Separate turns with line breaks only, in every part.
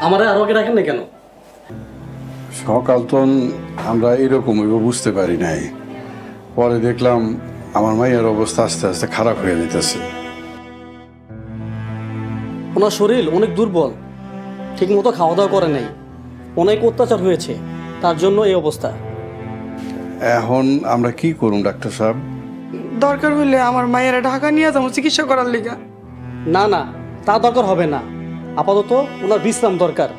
আমারে আরো আগে রাখেন না কেন?
সকাল তো আমরা এরকম বুঝতে পারি নাই, পরে দেখলাম আমার মায়ের অবস্থা আস্তে আস্তে খারাপ হয়ে যেতেছে।
ওনার শরীর অনেক দুর্বল, ঠিক মতো খাওয়া দাওয়া করে নাই, অনেক অত্যাচার হয়েছে, তার জন্য এই অবস্থা।
এখন আমরা কি করুন ডাক্তার সাহেব?
দরকার হইলে আমার মায়েরা ঢাকা নিয়ে যাবো চিকিৎসা করার লিগা।
না না, তা দরকার হবে না, আপাতত ওনার বিশ্রাম দরকার।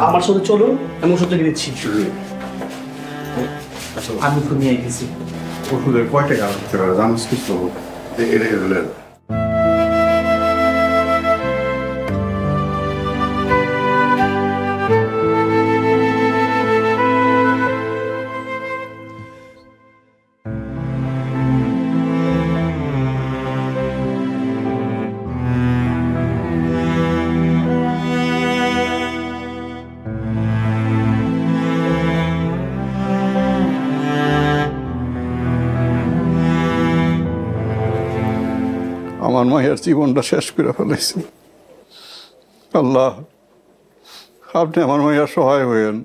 আমার সাথে চলুন, আমি ওষুধ লিখে দিচ্ছি।
আমি তো নিয়ে গেছি।
ওষুধের কয় টাকা লাগতে পারে জানিস কিছু? আমার মায়ের জীবনটা শেষ করে ফেলেছে। আল্লাহ, আপনি আমার মায়ের সহায় হয়েন।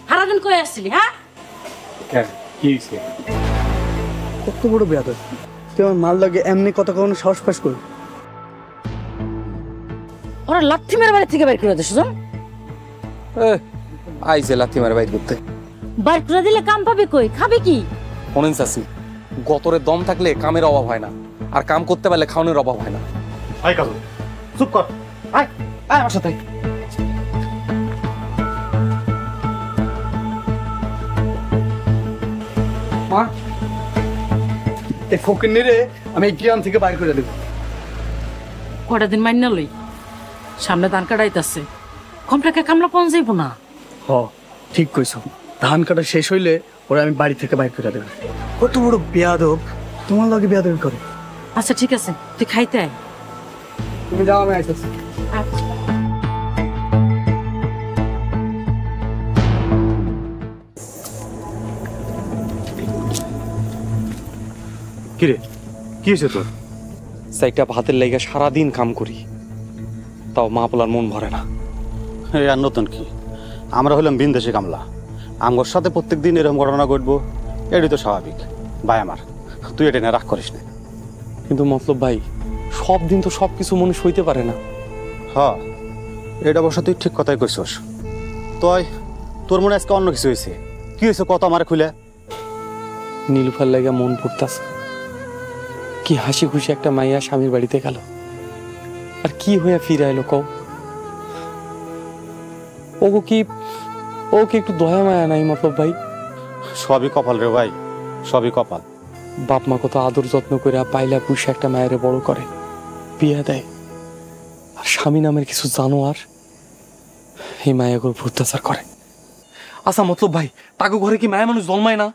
সারাদিন কই আসছিলি? হ্যাঁ,
কত বড় বেয়াদব, তুই আমার মাল লাগে এমনি কথা কখনো সাহস পাস করি?
ওরা লাথি মেরে বাড়ি থেকে বের করে দিস।
আইছে লাথি মারে বাইর করতে।
বের করে দিলে কাম পাবি কই? খাবি কি?
শোনেন চাচি, গতরে দম থাকলে কামের অভাব হয় না, আর কাম করতে পারলে খাওয়ানোর অভাব হয় না।
আয় কাজল, চুপ কর, আয় আয় আমার সাথে। মা, এই ফকিন্নিরে আমি এই গ্রাম থেকে বাইর করে দেব।
কটা দিন মাইনা লই, সামনে ধান কাটাইতেছে, কম টাকা কামলা পাওয়া যাইব না।
হ, ঠিক কইছো, ধান কাটা শেষ হইলে ওরা আমি বাড়ি থেকে বাইর করে দেব। কত বড় বেয়াদব, তোমার লগে বেয়াদবি করে।
আচ্ছা ঠিক আছে, তুই খাইতে আয়।
তুমি যাও, আমি আইতেছি।
কিরে, কি হয়েছে তোর?
সাইটা ভাতের লাইগা সারাদিন কাম করি, তাও মা পোলার মন ভরে না।
আর নতুন কি, আমরা হলাম বিনদেশি কামলা, আমার সাথে প্রত্যেক দিন এরকম ঘটনা ঘটবো, এটাই তো স্বাভাবিক। ভাই আমার, তুই এটা নিয়ে রাগ করিস না।
কিন্তু মতলব ভাই, সব দিন তো সব কিছু মনে সইতে পারে না।
হ্যাঁ, এটা অবশ্য তুই ঠিক কথাই কইছস। তোর মনে আজকে অন্য কিছু হয়েছে। কি হয়েছে কত আমার খুলে?
নীলুফার লাগা মন পড়তাছে, কি হাসি খুশি একটা মাইয়া স্বামীর বাড়িতে গেল, আর কি হইয়া ফিরে এলো কও? ও কি একটু দয়া মায়া নাই মতলব ভাই?
সবই কপাল রে ভাই, সবই কপাল।
বাপ মা কত আদর যত্ন করে পাইলা পুষে একটা মায়ের বড় করে, বিয়া দেয়, আর স্বামী নামের কিছু জানোয়ার এই মায়াগুলো অত্যাচার করে। আচ্ছা মতলব ভাই, তাকে ঘরে কি মায়া মানুষ জন্মায় না?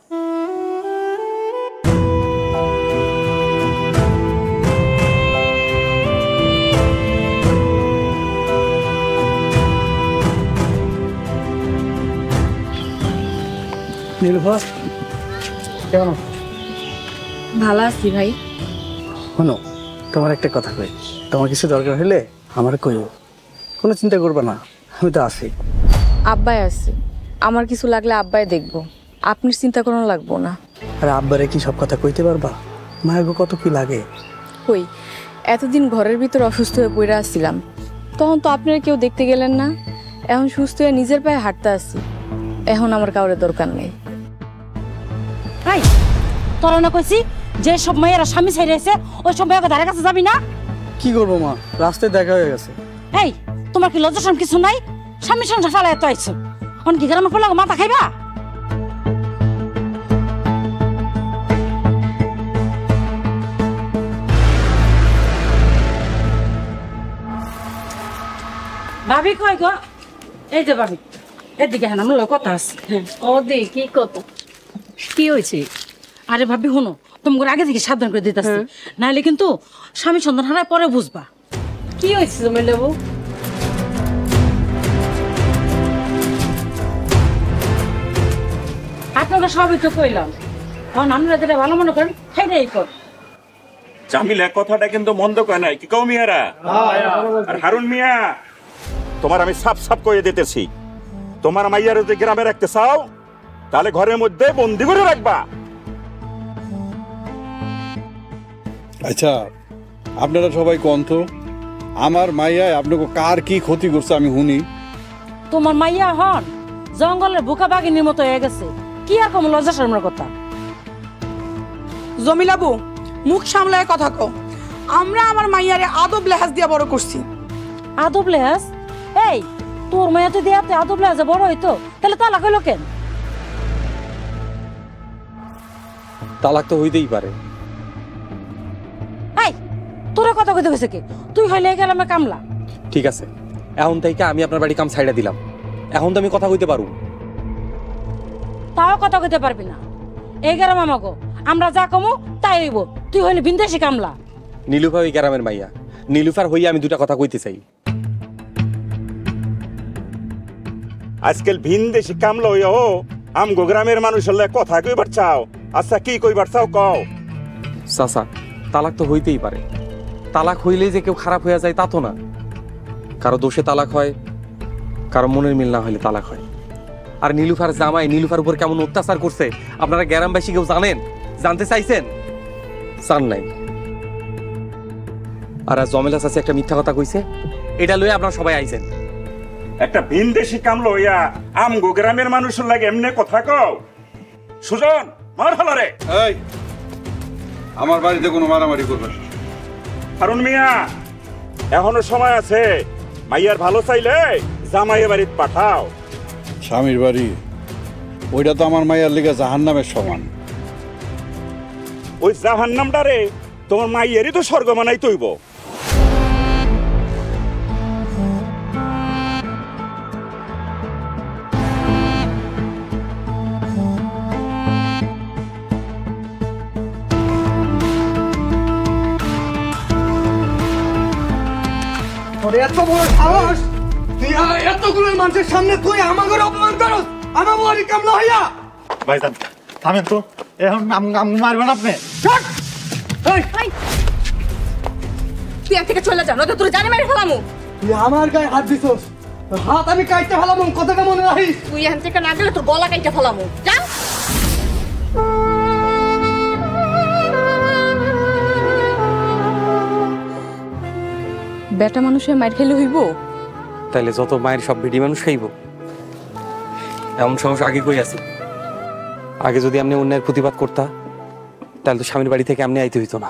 নীলুফা, কেমন?
ভালো আছি ভাই।
শোনো, তোমার একটা কথা কই, তোমার কিছু দরকার হলে আমার কইও, কোনো চিন্তা করবে না, আমি তো আছি।
আব্বাই আছে, আমার কিছু লাগলে আব্বাই দেখবো, আপনি চিন্তা করানো লাগবো না।
আর আব্বারে কি সব কথা কইতে পারবা? মায়াগো কত কি লাগে।
কই, এতদিন ঘরের ভিতর অসুস্থ হয়ে পড়ে আসছিলাম, তখন তো আপনারা কেউ দেখতে গেলেন না। এখন সুস্থ হয়ে নিজের পায়ে হাঁটতে আসছি, এখন আমার কাউরে দরকার নেই।
ভাই, তোরা না কইছি যে সব মেয়েরা স্বামী ছেড়েছে, ওই সব মেয়েকে ধারে কাছে যাবি না?
কি করবো মা, রাস্তায় দেখা হয়ে গেছে।
এই, তোমার কি লজ্জা শরম কিছু নাই? স্বামী সংসার ফালাই এত আইছো, অন কি গ্রামে পড়লে মাথা খাইবা? ভাবি কই গো? এই যে ভাবি, এদিকে হ্যাঁ, আমার কথা আছে।
ও দে, কি কত কি হয়েছে?
আরে ভাবি শুনো, তোমাকে আগে থেকে সাবধান করে দিতেছি, নাহলে কিন্তু স্বামী সন্তান হারায় পরে বুঝবা। কি হয়েছে জমিলা বউ? আপনাকে সবই তো কইলাম, এখন আমরা যেটা ভালো মনে করেন সেটাই কর।
জামিলা কথাটা কিন্তু মন্দ কয় নাই, কি কও মিয়ারা? আর হারুন মিয়া, তোমার আমি সাফ সাফ কইয়ে দিতেছি, তোমার মাইয়ার যদি গ্রামে রাখতে চাও তাহলে ঘরের মধ্যে বন্দি করে রাখবা।
আচ্ছা আপনারা সবাই কোন তো আমার মাইয়ায় আপনাকে কার কি ক্ষতি করছে আমি শুনি।
তোমার মাইয়া হন জঙ্গলের বুকা বাগিনীর মতো হয়ে গেছে, কি আর কম লজ্জা শর্মার কথা।
জমিলাবু মুখ সামলায় কথা কও। আমরা আমার মাইয়ারে আদব লেহাজ দিয়া বড় করছি।
আদব লেহাজ? এই তোর মাইয়া তো দেয়াতে আদব লেহাজে বড় হইতো, তাহলে তালাক হইলো কেন?
তালাক তো হইতেই পারে।
এই তোরা কথা কইতে গেছে কি? তুই হইলে গেলাম কামলা।
ঠিক আছে, এখন থেকে আমি আপনার বাড়ি কাম ছাইড়া দিলাম, এখন তো আমি কথা কইতে পারবো।
তাও কথা কইতে পারবি না। এই গেলাম আমাগো, আমরা যা কমু তাই হইব। তুই হইলে বিন্দেশি কামলা।
নীলুফা ওই গ্রামের মাইয়া, নীলুফার হইয়া আমি দুটা কথা কইতে চাই।
আজকাল ভিন দেশি কামলা হইও আমগো গ্রামের মানুষ হলে কথা কইবার চাও। আচ্ছা কি কইবার চাও কও।
চাচা তালাক তো হইতেই পারে, তালাক হইলেই যে কেউ খারাপ হয়ে যায় তা তো না। কারো দোষে তালাক হয়, কারো মনের মিল না হইলে তালাক হয়। আর নীলুফার জামাই নীলুফার উপর কেমন অত্যাচার করছে আপনারা গ্রামবাসী কেউ জানেন? জানতে চাইছেন? চান নাই। আর আজ জমেলা চাচি একটা মিথ্যা কথা কইছে, এটা লয়ে আপনারা সবাই আইছেন।
একটা ভিন দেশি কামলা হইয়া আমগো গ্রামের মানুষের লাগে এমনি কথা কও। সুজন মার হলারে।
এই আমার বাড়িতে কোনো মারামারি করবে না।
হারুন মিয়া, এখনো সময় আছে, মাইয়ার ভালো চাইলে জামাইয়ের বাড়িতে পাঠাও।
স্বামীর বাড়ি ওইটা তো আমার মাইয়ার লেগে জাহান্নামের সমান।
ওই জাহান্নামটারে তোমার মাইয়েরই তো স্বর্গ বানাই তৈব।
এত বড় সাহস, তুই এতগুলো মানুষের সামনে তুই আমাকে অপমান করস, আমার বাড়ি কামলা হইয়া।
ভাইজান থামেন তো, এখন মারবেন আপনি?
তুই এর থেকে চলে যা, নয়তো তোর জানে মেরে ফেলামু।
তুই আমার গায়ে হাত দিছস, হাত আমি কাটতে ফেলাম, কথাটা মনে রাখিস।
তুই এখান থেকে না গেলে তোর গলা কাইটা ফেলামু। যা। বেটা মানুষের মার খেলে হইব?
তাইলে যত মায়ের সব বেডি মানুষ খাইব? এমন সমস্যা আগে কই আছে? আগে যদি আপনি অন্যের প্রতিবাদ করতা তাহলে তো স্বামীর বাড়ি থেকে আপনি আইতে হইতো না।